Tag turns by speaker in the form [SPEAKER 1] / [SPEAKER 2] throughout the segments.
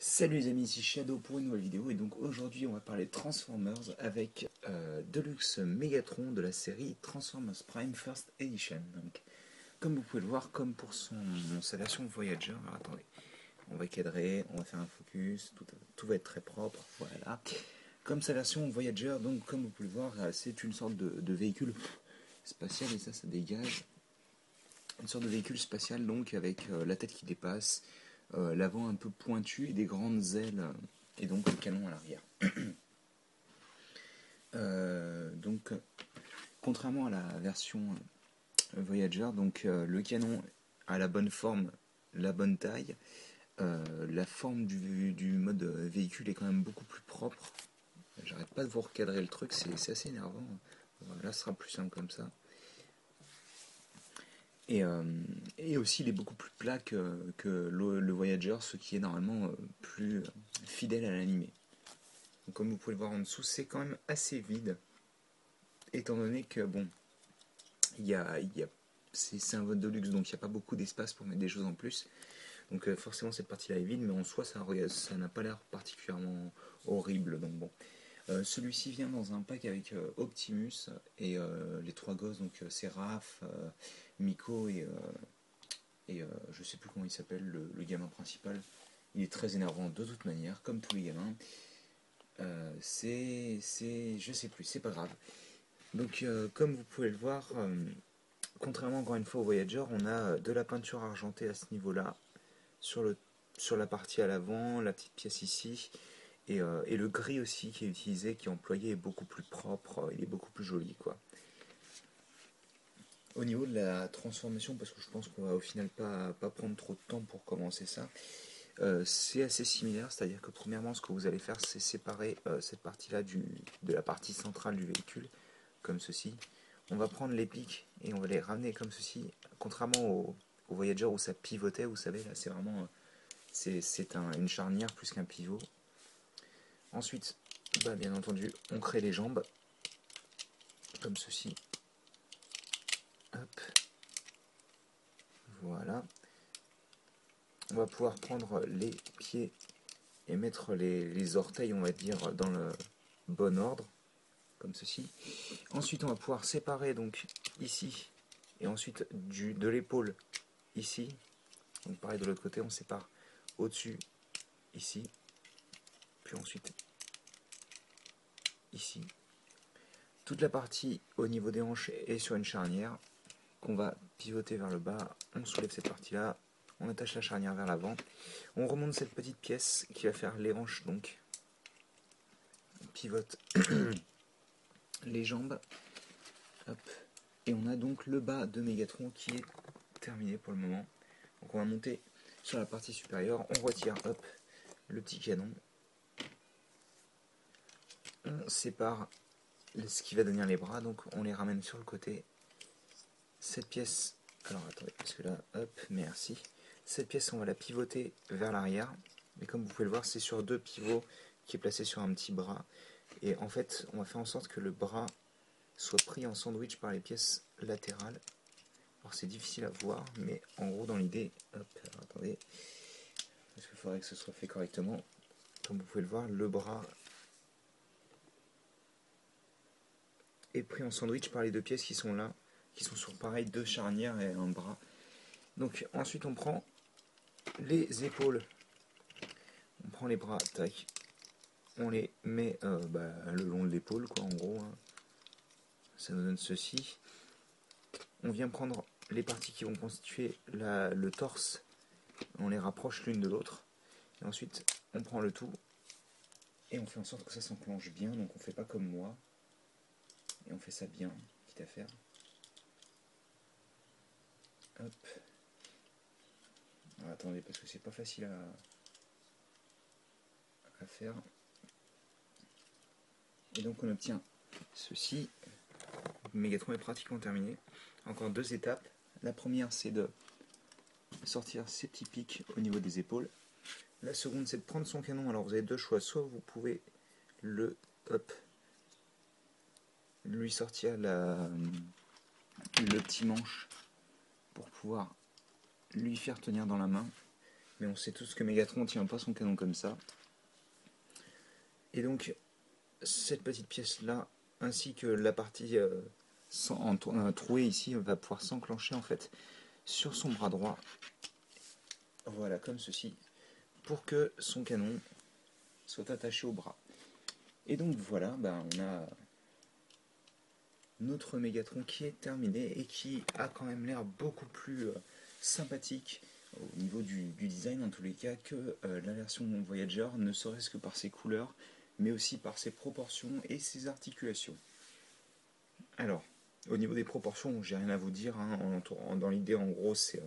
[SPEAKER 1] Salut les amis, ici Shadow pour une nouvelle vidéo et donc aujourd'hui on va parler de Transformers avec Deluxe Megatron de la série Transformers Prime First Edition. Donc, comme vous pouvez le voir, comme pour sa version Voyager, alors attendez, on va cadrer, on va faire un focus, tout va être très propre, voilà. Comme sa version Voyager, donc comme vous pouvez le voir, c'est une sorte de véhicule spatial et ça dégage. Une sorte de véhicule spatial donc avec la tête qui dépasse, l'avant un peu pointu et des grandes ailes et donc le canon à l'arrière. Donc contrairement à la version Voyager, donc le canon a la bonne forme, la bonne taille. La forme du mode véhicule est quand même beaucoup plus propre. J'arrête pas de vous recadrer le truc, c'est assez énervant. Là, ce sera plus simple comme ça. Et, euh, et aussi, il est beaucoup plus plat que le Voyager, ce qui est normalement plus fidèle à l'animé. Donc, comme vous pouvez le voir en dessous, c'est quand même assez vide, étant donné que, bon, c'est un vote de luxe, donc il n'y a pas beaucoup d'espace pour mettre des choses en plus. Donc forcément, cette partie-là est vide, mais en soi, ça n'a pas l'air particulièrement horrible. Donc bon. Celui-ci vient dans un pack avec Optimus et les trois gosses, donc c'est Raph, Miko et je sais plus comment il s'appelle, le gamin principal. Il est très énervant de toute manière, comme tous les gamins. Je sais plus, c'est pas grave. Donc, comme vous pouvez le voir, contrairement encore une fois au Voyager, on a de la peinture argentée à ce niveau-là, sur, sur la partie à l'avant, la petite pièce ici, et le gris aussi qui est utilisé, qui est employé, est beaucoup plus propre, il est beaucoup plus joli, quoi. Au niveau de la transformation, parce que je pense qu'on va au final pas prendre trop de temps pour commencer ça, c'est assez similaire, c'est-à-dire que premièrement, ce que vous allez faire, c'est séparer cette partie-là de la partie centrale du véhicule, comme ceci. On va prendre les pics et on va les ramener comme ceci, contrairement au Voyager où ça pivotait, vous savez, là c'est vraiment une charnière plus qu'un pivot. Ensuite, bien entendu, on crée les jambes, comme ceci. Hop, voilà. On va pouvoir prendre les pieds et mettre les orteils, on va dire, dans le bon ordre, comme ceci. Ensuite, on va pouvoir séparer donc ici et ensuite de l'épaule ici. Donc pareil de l'autre côté, on sépare au-dessus ici, puis ensuite ici. Toute la partie au niveau des hanches est sur une charnière qu'on va pivoter vers le bas. On soulève cette partie-là, on attache la charnière vers l'avant. On remonte cette petite pièce qui va faire les hanches donc. On pivote les jambes. Hop. Et on a donc le bas de Megatron qui est terminé pour le moment. Donc on va monter sur la partie supérieure, on retire hop, le petit canon, on sépare ce qui va devenir les bras, donc on les ramène sur le côté. Cette pièce, alors attendez, parce que là, hop, merci. Cette pièce, on va la pivoter vers l'arrière, mais comme vous pouvez le voir, c'est sur deux pivots qui est placé sur un petit bras. Et en fait, on va faire en sorte que le bras soit pris en sandwich par les pièces latérales. Alors c'est difficile à voir, mais en gros dans l'idée, hop, alors, attendez, parce qu'il faudrait que ce soit fait correctement. Comme vous pouvez le voir, le bras est pris en sandwich par les deux pièces qui sont là, qui sont sur pareil deux charnières et un bras. Donc ensuite on prend les épaules, on prend les bras, tac, on les met le long de l'épaule quoi en gros, hein. Ça nous donne ceci. On vient prendre les parties qui vont constituer le torse, on les rapproche l'une de l'autre, et ensuite on prend le tout et on fait en sorte que ça s'enclenche bien, donc on fait pas comme moi, et on fait ça bien, quitte à faire. Hop. Alors, attendez, parce que c'est pas facile à faire. Et donc on obtient ceci. Megatron est pratiquement terminé. Encore deux étapes. La première c'est de sortir ces petits pics au niveau des épaules. La seconde c'est de prendre son canon. Alors vous avez deux choix. Soit vous pouvez lui sortir le petit manche pour pouvoir lui faire tenir dans la main. Mais on sait tous que Mégatron ne tient pas son canon comme ça. Et donc, cette petite pièce-là, ainsi que la partie trouée ici, va pouvoir s'enclencher en fait sur son bras droit. Voilà, comme ceci, pour que son canon soit attaché au bras. Et donc voilà, on a notre Mégatron qui est terminé et qui a quand même l'air beaucoup plus sympathique au niveau du design en tous les cas que la version Voyager, ne serait-ce que par ses couleurs, mais aussi par ses proportions et ses articulations. Alors, au niveau des proportions, j'ai rien à vous dire, hein, dans l'idée en gros c'est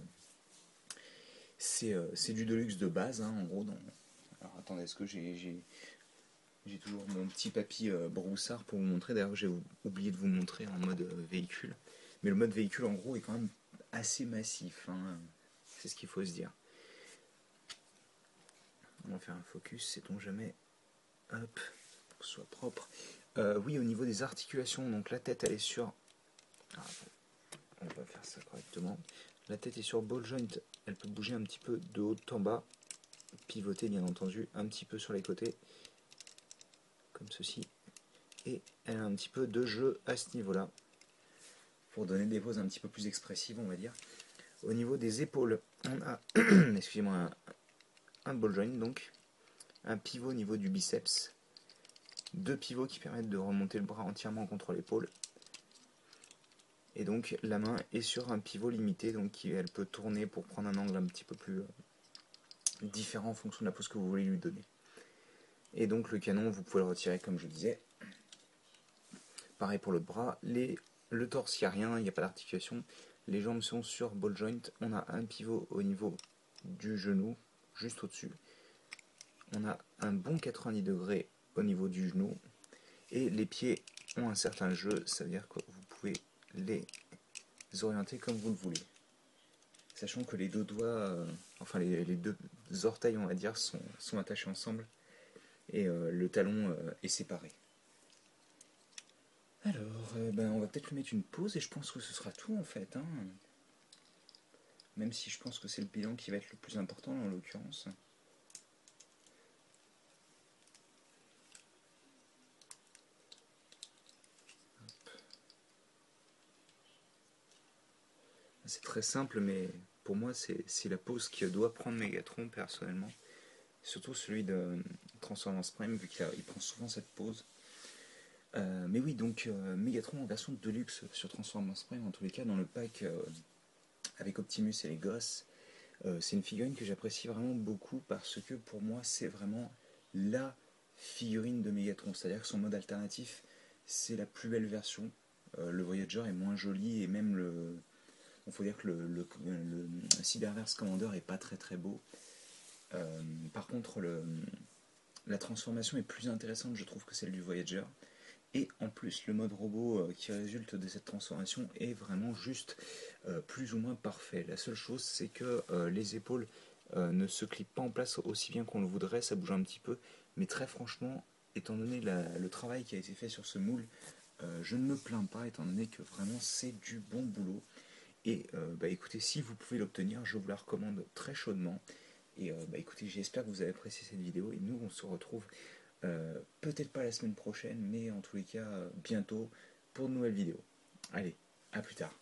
[SPEAKER 1] du Deluxe de base, hein, en gros. Alors attendez, est-ce que j'ai toujours mon petit papy broussard pour vous montrer. D'ailleurs, j'ai oublié de vous montrer en mode véhicule. Mais le mode véhicule, en gros, est quand même assez massif, hein. C'est ce qu'il faut se dire. On va faire un focus, sait-on jamais. Hop, pour que ce soit propre. Oui, au niveau des articulations, donc la tête, elle est sur... Ah, on va faire ça correctement. La tête est sur ball joint. Elle peut bouger un petit peu de haut en bas. Pivoter, bien entendu, un petit peu sur les côtés. Comme ceci. Et elle a un petit peu de jeu à ce niveau-là, pour donner des poses un petit peu plus expressives, on va dire. Au niveau des épaules, on a excusez-moi, un ball joint, donc un pivot au niveau du biceps, deux pivots qui permettent de remonter le bras entièrement contre l'épaule, et donc la main est sur un pivot limité, donc elle peut tourner pour prendre un angle un petit peu plus différent en fonction de la pose que vous voulez lui donner. Et donc le canon, vous pouvez le retirer comme je disais. Pareil pour l'autre bras. Le torse, il n'y a rien, il n'y a pas d'articulation. Les jambes sont sur ball joint. On a un pivot au niveau du genou, juste au-dessus. On a un bon 90 degrés au niveau du genou. Et les pieds ont un certain jeu, ça veut dire que vous pouvez les orienter comme vous le voulez. Sachant que les deux doigts, enfin les deux orteils, on va dire, sont attachés ensemble. Et le talon est séparé. Alors, on va peut-être lui mettre une pause et je pense que ce sera tout en fait, hein. Même si je pense que c'est le bilan qui va être le plus important en l'occurrence. C'est très simple, mais pour moi c'est la pose que doit prendre Mégatron personnellement. Surtout celui de Transformers Prime, vu qu'il prend souvent cette pose. Mais oui, donc Mégatron en version Deluxe sur Transformers Prime, en tous les cas, dans le pack avec Optimus et les gosses. C'est une figurine que j'apprécie vraiment beaucoup parce que pour moi c'est vraiment la figurine de Mégatron. C'est-à-dire que son mode alternatif, c'est la plus belle version. Le Voyager est moins joli et même il faut dire que le Cyberverse Commander est pas très très beau. Par contre, la transformation est plus intéressante, je trouve, que celle du Voyager. Et en plus, le mode robot qui résulte de cette transformation est vraiment juste plus ou moins parfait. La seule chose, c'est que les épaules ne se clipent pas en place aussi bien qu'on le voudrait, ça bouge un petit peu. Mais très franchement, étant donné le travail qui a été fait sur ce moule, je ne me plains pas, étant donné que vraiment c'est du bon boulot. Et écoutez, si vous pouvez l'obtenir, je vous la recommande très chaudement. Et écoutez, j'espère que vous avez apprécié cette vidéo et nous on se retrouve peut-être pas la semaine prochaine, mais en tous les cas bientôt pour de nouvelles vidéos. Allez, à plus tard.